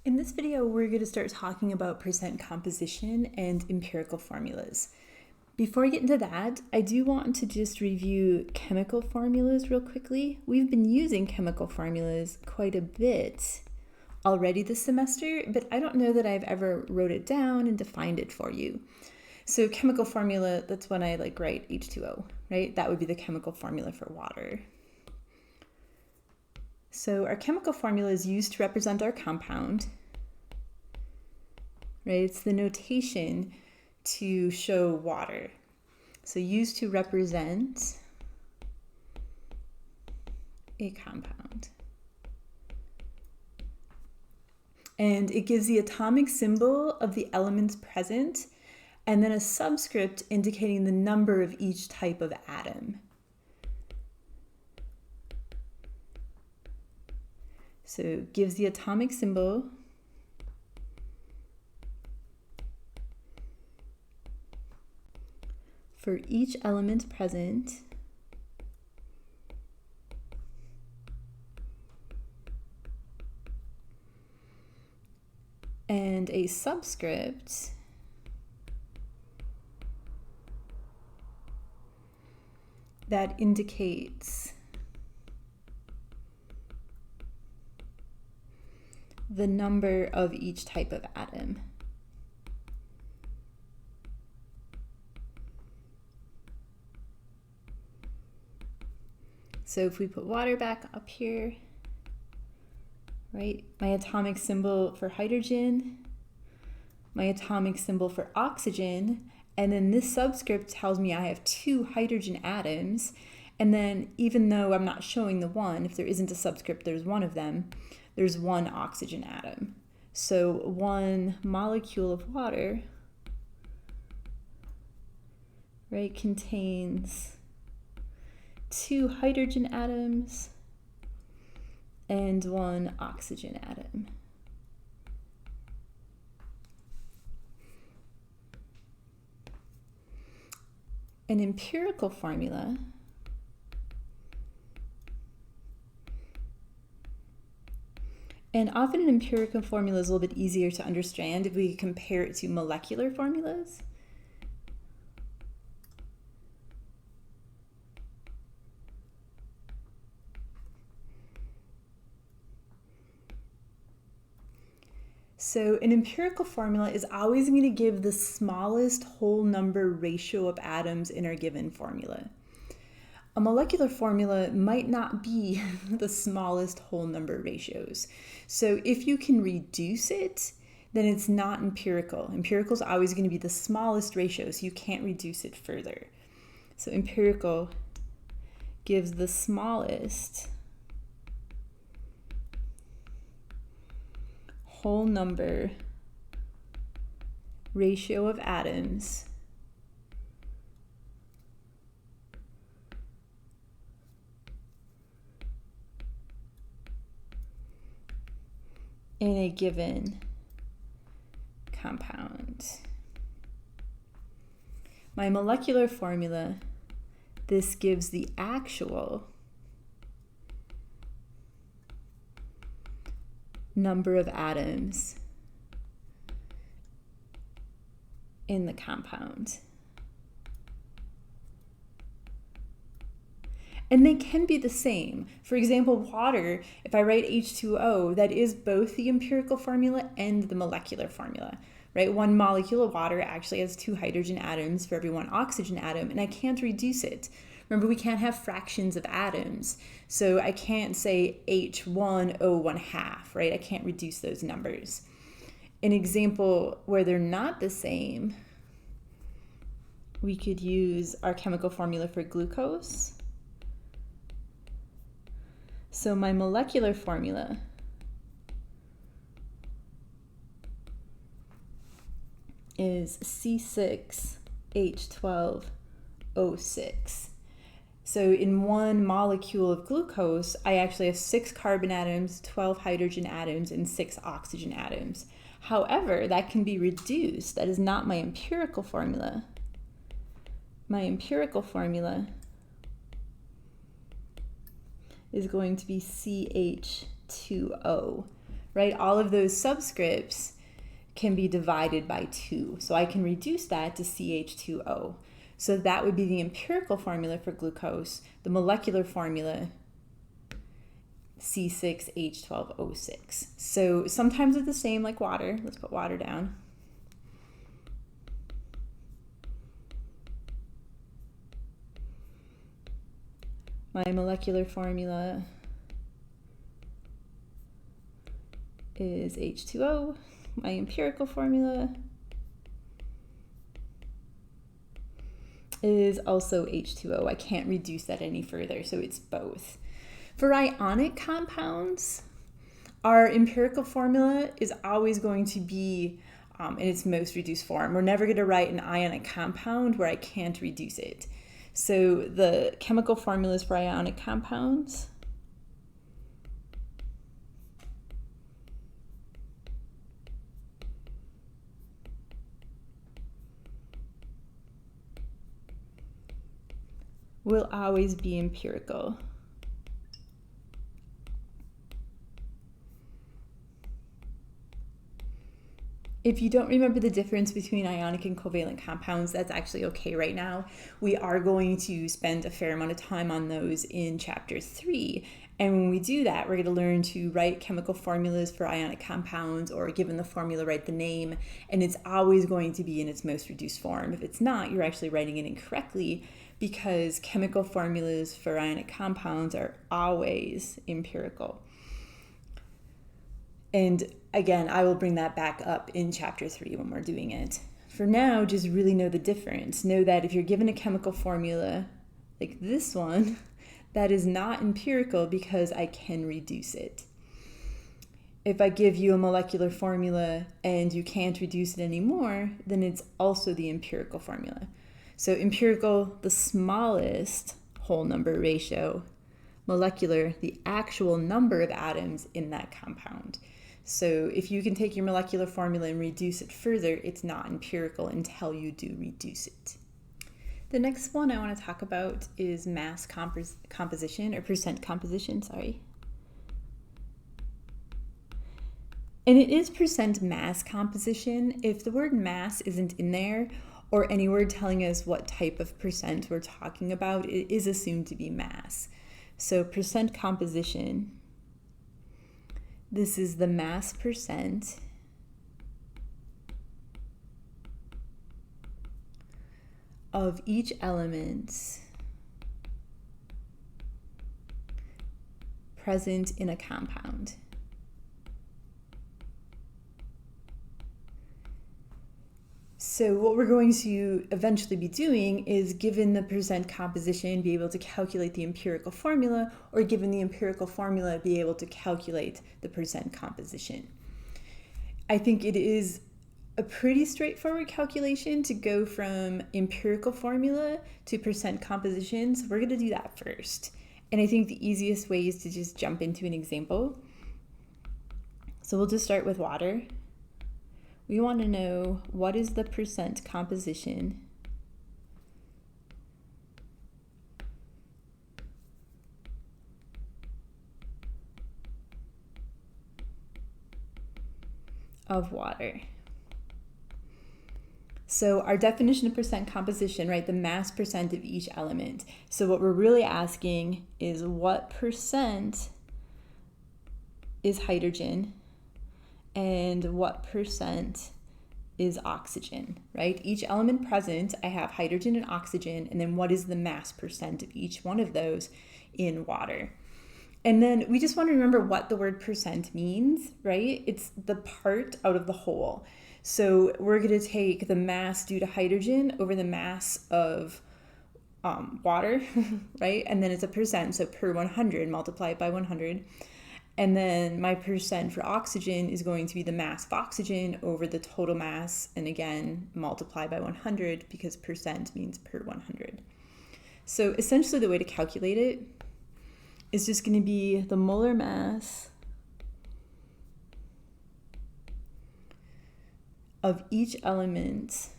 In this video, we're going to start talking about percent composition and empirical formulas. Before I get into that, I do want to just review chemical formulas real quickly. We've been using chemical formulas quite a bit already this semester, but I don't know that I've ever wrote it down and defined it for you. So chemical formula, that's when I write H2O, right? That would be the chemical formula for water. So our chemical formula is used to represent our compound, right? It's the notation to show water. So used to represent a compound. And it gives the atomic symbol of the elements present and then a subscript indicating the number of each type of atom. So it gives the atomic symbol for each element present and a subscript that indicates the number of each type of atom. So if we put water back up here, right, my atomic symbol for hydrogen, my atomic symbol for oxygen, and then this subscript tells me I have 2 hydrogen atoms, and then even though I'm not showing the one, if there isn't a subscript, there's one of them, there's 1 oxygen atom. So 1 molecule of water, right, contains 2 hydrogen atoms and 1 oxygen atom. An empirical formula and often an empirical formula is a little bit easier to understand if we compare it to molecular formulas. So an empirical formula is always going to give the smallest whole number ratio of atoms in our given formula. A molecular formula might not be the smallest whole number ratios. So if you can reduce it, then it's not empirical. Empirical is always going to be the smallest ratio, so you can't reduce it further. So empirical gives the smallest whole number ratio of atoms in a given compound. My molecular formula, this gives the actual number of atoms in the compound. And they can be the same. For example, water, if I write H2O, that is both the empirical formula and the molecular formula, right? 1 molecule of water actually has 2 hydrogen atoms for every 1 oxygen atom, and I can't reduce it. Remember, we can't have fractions of atoms, so I can't say H1O1/2, right? I can't reduce those numbers. An example where they're not the same, we could use our chemical formula for glucose. So my molecular formula is C6H12O6. So in 1 molecule of glucose, I actually have 6 carbon atoms, 12 hydrogen atoms, and 6 oxygen atoms. However, that can be reduced. That is not my empirical formula. My empirical formula is going to be CH2O, right? All of those subscripts can be divided by 2. So I can reduce that to CH2O. So that would be the empirical formula for glucose. The molecular formula, C6H12O6. So sometimes it's the same like water. Let's put water down. My molecular formula is H2O. My empirical formula is also H2O. I can't reduce that any further, so it's both. For ionic compounds, our empirical formula is always going to be in its most reduced form. We're never going to write an ionic compound where I can't reduce it. So the chemical formulas for ionic compounds will always be empirical. If you don't remember the difference between ionic and covalent compounds, that's actually okay right now. We are going to spend a fair amount of time on those in chapter 3. And when we do that, we're going to learn to write chemical formulas for ionic compounds, or given the formula, write the name. And it's always going to be in its most reduced form. If it's not, you're actually writing it incorrectly, because chemical formulas for ionic compounds are always empirical. And again, I will bring that back up in chapter 3 when we're doing it. For now, just really know the difference. Know that if you're given a chemical formula like this one, that is not empirical because I can reduce it. If I give you a molecular formula and you can't reduce it anymore, then it's also the empirical formula. So empirical, the smallest whole number ratio. Molecular, the actual number of atoms in that compound. So if you can take your molecular formula and reduce it further, it's not empirical until you do reduce it. The next one I want to talk about is mass composition, or percent composition, sorry. And it is percent mass composition. If the word mass isn't in there, or any word telling us what type of percent we're talking about, it is assumed to be mass. So percent composition, this is the mass percent of each element present in a compound. So what we're going to eventually be doing is, given the percent composition, be able to calculate the empirical formula, or given the empirical formula, be able to calculate the percent composition. I think it is a pretty straightforward calculation to go from empirical formula to percent composition, so we're going to do that first. And I think the easiest way is to just jump into an example. So we'll just start with water. We want to know what is the percent composition of water. So our definition of percent composition, right, the mass percent of each element. So what we're really asking is what percent is hydrogen and what percent is oxygen, right? Each element present, I have hydrogen and oxygen, and then what is the mass percent of each one of those in water? And then we just want to remember what the word percent means, right? It's the part out of the whole. So we're going to take the mass due to hydrogen over the mass of water, right? And then it's a percent, so per 100, multiply it by 100. And then my percent for oxygen is going to be the mass of oxygen over the total mass, and again, multiply by 100 because percent means per 100. So essentially the way to calculate it is just going to be the molar mass of each element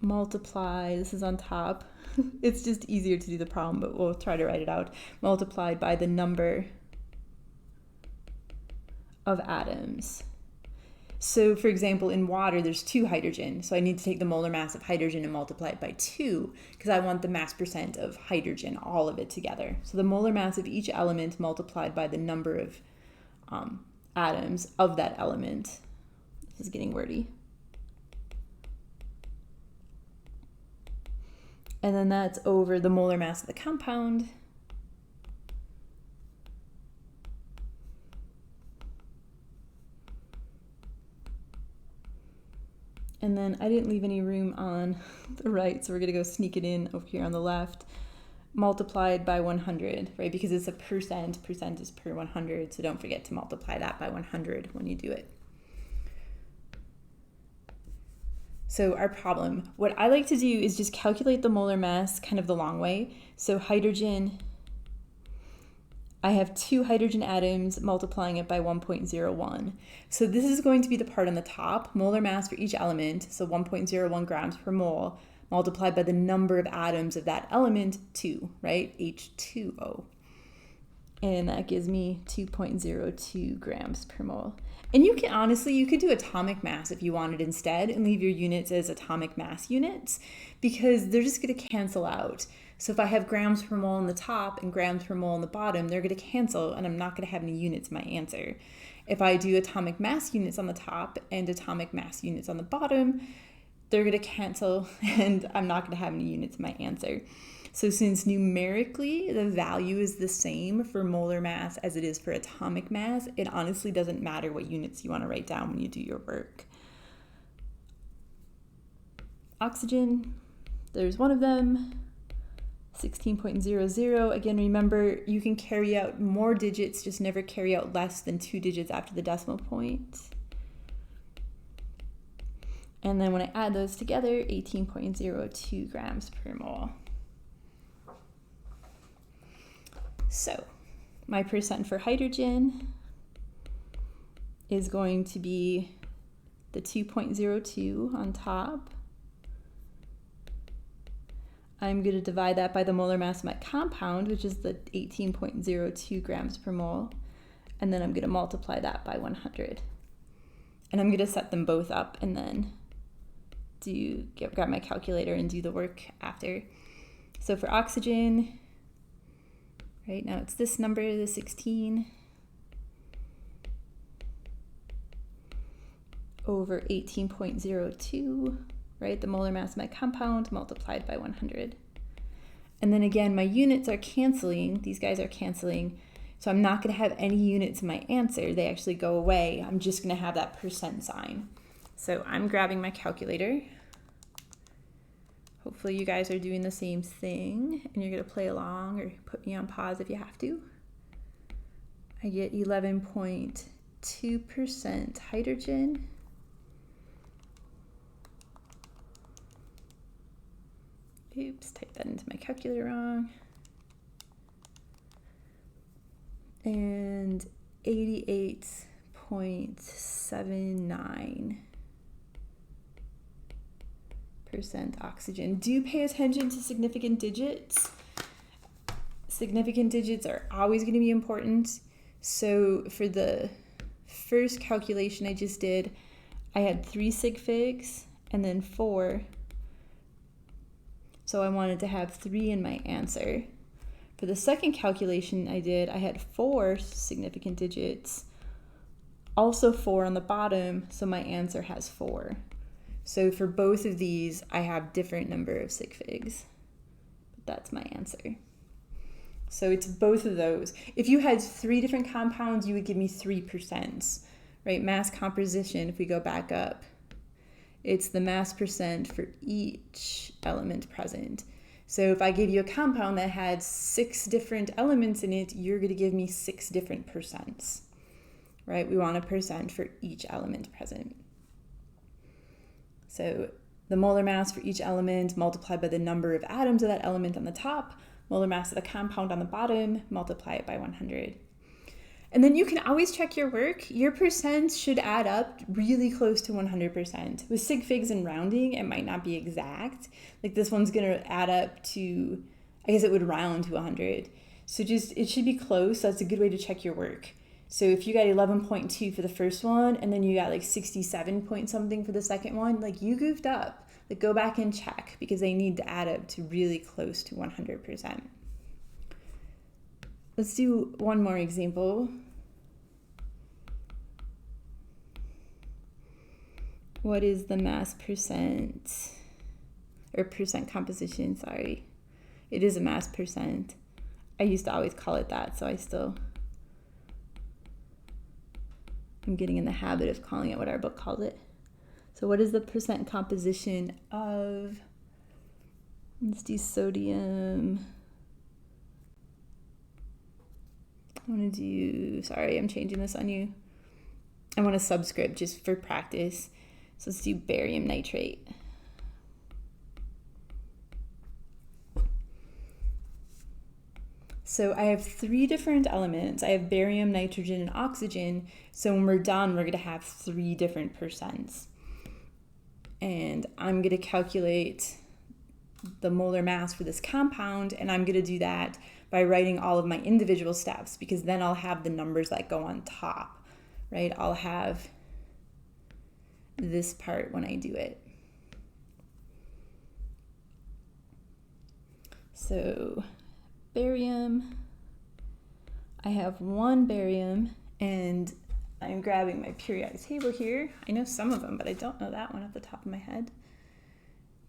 multiply, this is on top, it's just easier to do the problem, but we'll try to write it out, multiplied by the number of atoms. So for example, in water, there's 2 hydrogen. So I need to take the molar mass of hydrogen and multiply it by 2 because I want the mass percent of hydrogen, all of it together. So the molar mass of each element multiplied by the number of atoms of that element. This is getting wordy. And then that's over the molar mass of the compound. And then I didn't leave any room on the right, so we're gonna go sneak it in over here on the left, multiplied by 100, right? Because it's a percent is per 100, so don't forget to multiply that by 100 when you do it. So our problem, what I like to do is just calculate the molar mass kind of the long way. So hydrogen, I have 2 hydrogen atoms multiplying it by 1.01. So this is going to be the part on the top, molar mass for each element, so 1.01 grams per mole, multiplied by the number of atoms of that element, 2, right? H2O. And that gives me 2.02 grams per mole. And you can honestly, you could do atomic mass if you wanted instead and leave your units as atomic mass units because they're just going to cancel out. So if I have grams per mole on the top and grams per mole on the bottom, they're going to cancel and I'm not going to have any units in my answer. If I do atomic mass units on the top and atomic mass units on the bottom, they're going to cancel and I'm not going to have any units in my answer. So since numerically the value is the same for molar mass as it is for atomic mass, it honestly doesn't matter what units you want to write down when you do your work. Oxygen, there's one of them, 16.00. Again, remember, you can carry out more digits, just never carry out less than 2 digits after the decimal point. And then when I add those together, 18.02 grams per mole. So my percent for hydrogen is going to be the 2.02 on top. I'm going to divide that by the molar mass of my compound, which is the 18.02 grams per mole. And then I'm going to multiply that by 100. And I'm going to set them both up and then grab my calculator and do the work after. So for oxygen, right now it's this number, the 16 over 18.02, right? The molar mass of my compound multiplied by 100. And then again, my units are canceling. These guys are canceling. So I'm not going to have any units in my answer. They actually go away. I'm just going to have that percent sign. So I'm grabbing my calculator. Hopefully you guys are doing the same thing and you're going to play along or put me on pause if you have to. I get 11.2% hydrogen. Oops, type that into my calculator wrong. And 88.79% oxygen. Do pay attention to significant digits. Significant digits are always going to be important. So for the first calculation I just did, I had 3 sig figs and then 4. So I wanted to have 3 in my answer. For the second calculation I did, I had 4 significant digits, also 4 on the bottom, so my answer has 4. So for both of these, I have different number of sig figs. But that's my answer. So it's both of those. If you had 3 different compounds, you would give me 3%, right? Mass composition, if we go back up, it's the mass percent for each element present. So if I gave you a compound that had 6 different elements in it, you're going to give me 6 different percents, right? We want a percent for each element present. So the molar mass for each element multiplied by the number of atoms of that element on the top, molar mass of the compound on the bottom, multiply it by 100. And then you can always check your work. Your percents should add up really close to 100%. With sig figs and rounding, it might not be exact. Like this one's gonna add up to, I guess it would round to 100. So just, it should be close. That's a good way to check your work. So if you got 11.2 for the first one, and then you got like 67 point something for the second one, like you goofed up. Like go back and check, because they need to add up to really close to 100%. Let's do one more example. What is the mass percent, or percent composition, sorry. It is a mass percent. I used to always call it that, so I'm getting in the habit of calling it what our book called it. So what is the percent composition of, let's do sodium. I want to do, sorry, I'm changing this on you. I want a subscript just for practice. So let's do barium nitrate. So I have 3 different elements. I have barium, nitrogen, and oxygen. So when we're done, we're going to have 3 different percents. And I'm going to calculate the molar mass for this compound, and I'm going to do that by writing all of my individual steps, because then I'll have the numbers that go on top, right? I'll have this part when I do it. So barium, I have 1 barium, and I'm grabbing my periodic table here. I know some of them, but I don't know that one off the top of my head.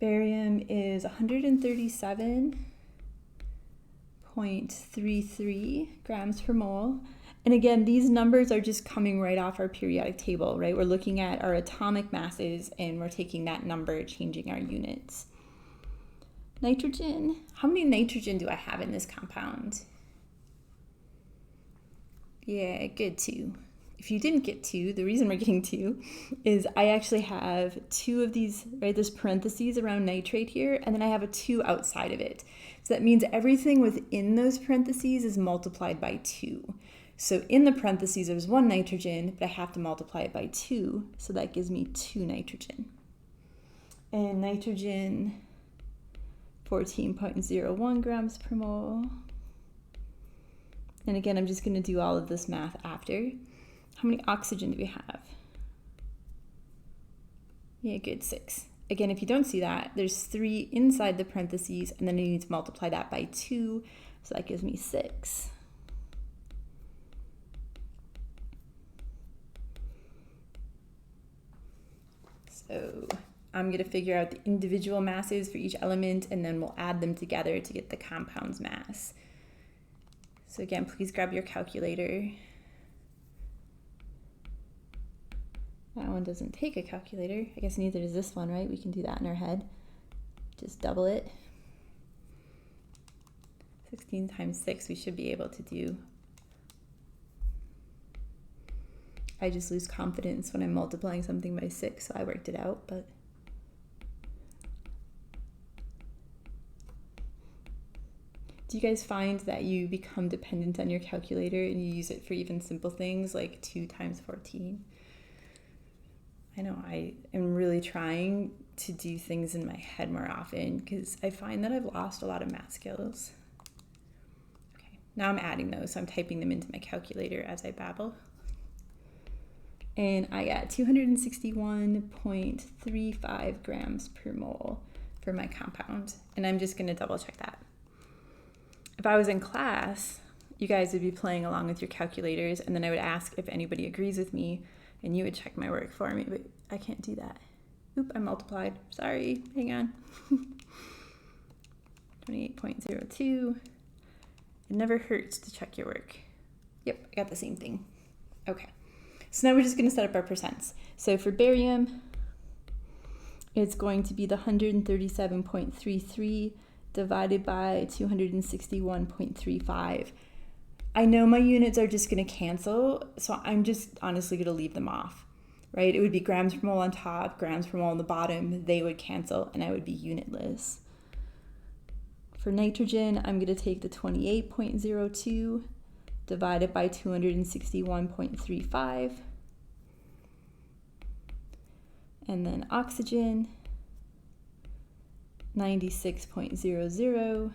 Barium is 137.33 grams per mole. And again, these numbers are just coming right off our periodic table, right? We're looking at our atomic masses, and we're taking that number, changing our units. Nitrogen, how many nitrogen do I have in this compound? Yeah, good, 2. If you didn't get 2, the reason we're getting 2 is I actually have 2 of these, right? There's parentheses around nitrate here, and then I have a 2 outside of it. So that means everything within those parentheses is multiplied by 2. So in the parentheses, there's 1 nitrogen, but I have to multiply it by 2, so that gives me 2 nitrogen. And nitrogen, 14.01 grams per mole. And again, I'm just going to do all of this math after. How many oxygen do we have? Yeah, good, 6. Again, if you don't see that, there's 3 inside the parentheses, and then I need to multiply that by 2, so that gives me 6. So I'm going to figure out the individual masses for each element, and then we'll add them together to get the compound's mass. So again, please grab your calculator. That one doesn't take a calculator. I guess neither does this one, right? We can do that in our head. Just double it. 16 times 6 we should be able to do. I just lose confidence when I'm multiplying something by 6, so I worked it out, but do you guys find that you become dependent on your calculator and you use it for even simple things like 2 times 14? I know I am really trying to do things in my head more often, because I find that I've lost a lot of math skills. Okay, now I'm adding those, so I'm typing them into my calculator as I babble. And I got 261.35 grams per mole for my compound. And I'm just going to double check that. If I was in class, you guys would be playing along with your calculators, and then I would ask if anybody agrees with me, and you would check my work for me, but I can't do that. Oop, I multiplied. Sorry, hang on. 28.02. It never hurts to check your work. Yep, I got the same thing. Okay, so now we're just going to set up our percents. So for barium, it's going to be the 137.33 divided by 261.35. I know my units are just going to cancel, so I'm just honestly going to leave them off, right? It would be grams per mole on top, grams per mole on the bottom. They would cancel, and I would be unitless. For nitrogen, I'm going to take the 28.02 divided by 261.35. And then oxygen, 96.00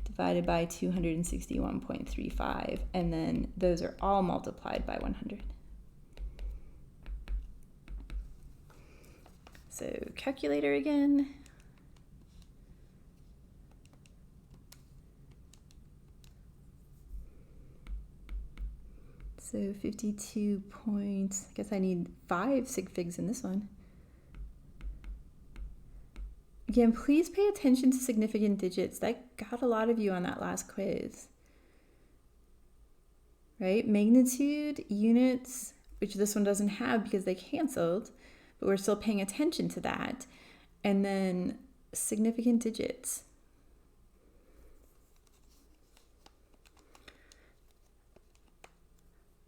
divided by 261.35. And then those are all multiplied by 100. So calculator again. So 52 points, I guess I need 5 sig figs in this one. Again, please pay attention to significant digits. That got a lot of you on that last quiz. Right? Magnitude, units, which this one doesn't have because they canceled, but we're still paying attention to that. And then significant digits.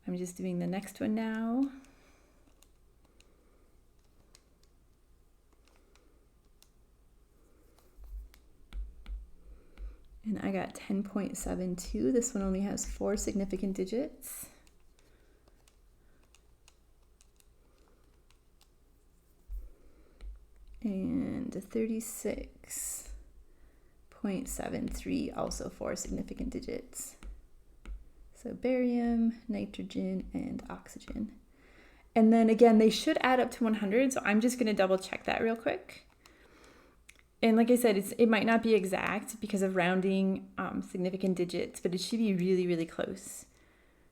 I'm just doing the next one now. And I got 10.72. This one only has 4 significant digits. And 36.73, also 4 significant digits. So barium, nitrogen, and oxygen. And then again, they should add up to 100, so I'm just going to double check that real quick. And like I said, it might not be exact because of rounding significant digits, but it should be really, really close.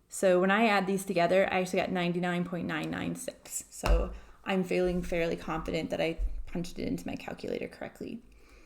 So when I add these together, I actually got 99.996. So I'm feeling fairly confident that I punched it into my calculator correctly.